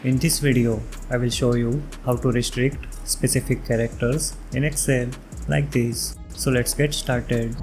In this video, I will show you how to restrict specific characters in Excel like this. So let's get started.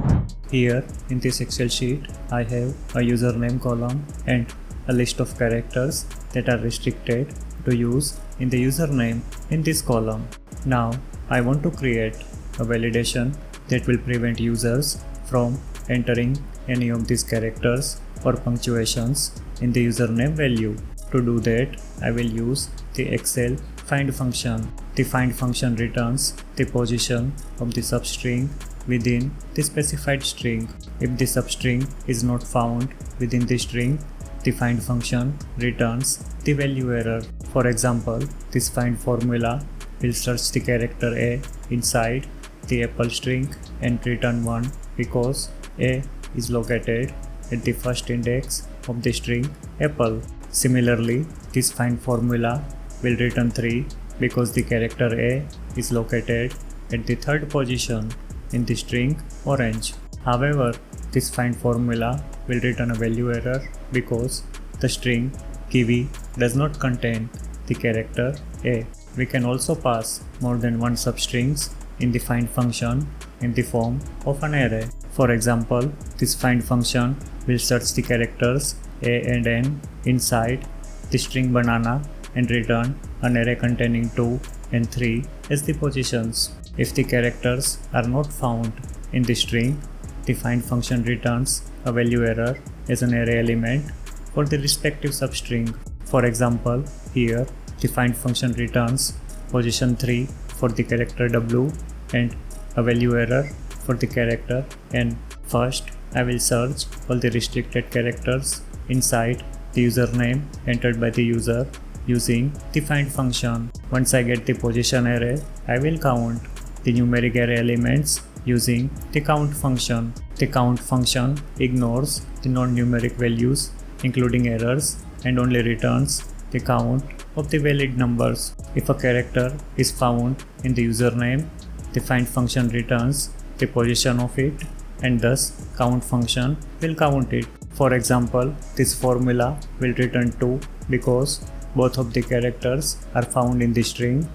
Here in this Excel sheet, I have a username column and a list of characters that are restricted to use in the username in this column. Now, I want to create a validation that will prevent users from entering any of these characters or punctuations in the username value. To do that, I will use the Excel find function. The find function returns the position of the substring within the specified string. If the substring is not found within the string, the find function returns the value error. For example, this find formula will search the character A inside the apple string and return 1 because A is located at the first index of the string apple. Similarly, this find formula will return 3 because the character A is located at the third position in the string orange. However, this find formula will return a value error because the string kiwi does not contain the character A. We can also pass more than one substrings in the find function in the form of an array. For example, this find function will search the characters A and N inside the string banana and return an array containing 2 and 3 as the positions. If the characters are not found in the string, the find function returns a value error as an array element for the respective substring. For example, here the find function returns position 3 for the character W and a value error for the character N. First, I will search all the restricted characters inside the username entered by the user using the find function. Once I get the position array, I will count the numeric array elements using the count function. The count function ignores the non-numeric values including errors and only returns the count of the valid numbers. If a character is found in the username, the find function returns the position of it and thus count function will count it. For example, this formula will return 2 because both of the characters are found in the string.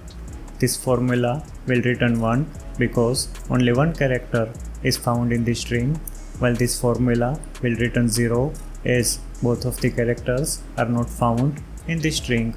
This formula will return 1 because only one character is found in the string, while this formula will return 0 as both of the characters are not found in the string.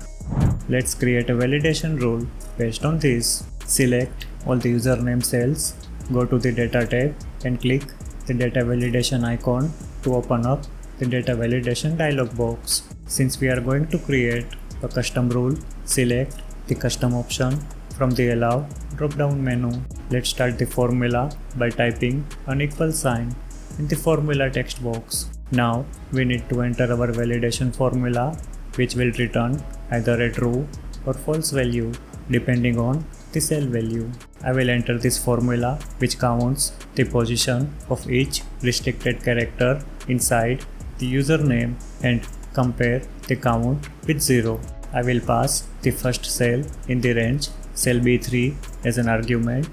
Let's create a validation rule based on this. Select all the username cells, go to the data tab and click the data validation icon to open up the data validation dialog box. Since we are going to create a custom rule, select the custom option from the allow drop down menu. Let's start the formula by typing an equal sign in the formula text box. Now we need to enter our validation formula, which will return either a true or false value depending on the cell value. I will enter this formula which counts the position of each restricted character inside the username and compare the count with 0. I will pass the first cell in the range, cell B3, as an argument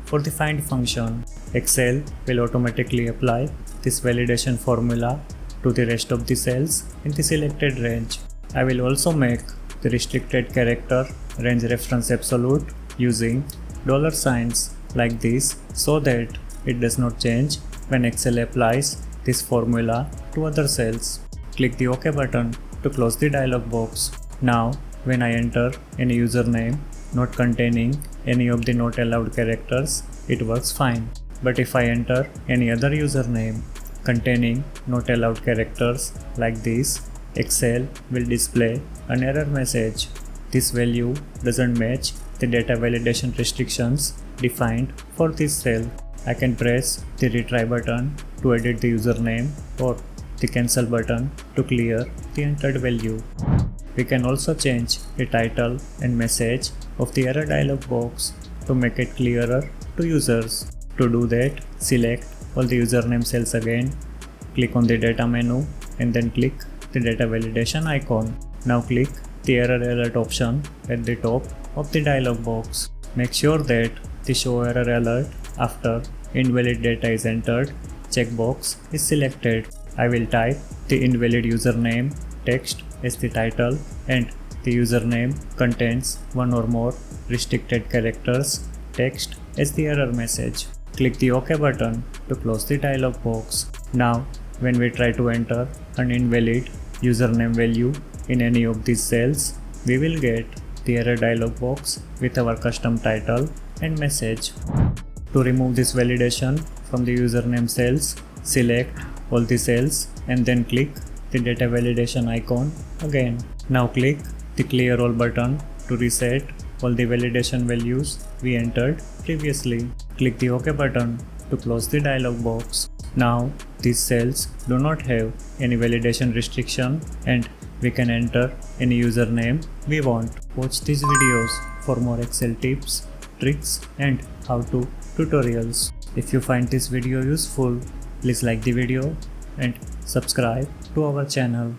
for the find function. Excel will automatically apply this validation formula to the rest of the cells in the selected range. I will also make the restricted character range reference absolute using $signs like this so that it does not change when Excel applies this formula to other cells. Click the OK button to close the dialog box. Now, when I enter any username not containing any of the not allowed characters, it works fine. But if I enter any other username containing not allowed characters like this, Excel will display an error message. This value doesn't match the data validation restrictions defined for this cell. I can press the retry button to edit the username or the cancel button to clear the entered value. We can also change the title and message of the error dialog box to make it clearer to users. To do that, select all the username cells again, click on the data menu and then click the data validation icon. Now click the error alert option at the top of the dialog box. Make sure that the show error alert after invalid data is entered checkbox is selected. I will type the invalid username text as the title and the username contains one or more restricted characters, text as the error message. Click the OK button to close the dialog box. Now, when we try to enter an invalid username value in any of these cells, we will get the error dialog box with our custom title and message. To remove this validation from the username cells, select all the cells and then click the data validation icon again. Now click the clear all button to reset all the validation values we entered previously. Click the OK button to close the dialog box. Now these cells do not have any validation restriction and we can enter any username we want. Watch these videos for more Excel tips, tricks and how-to tutorials. If you find this video useful, please like the video and subscribe to our channel.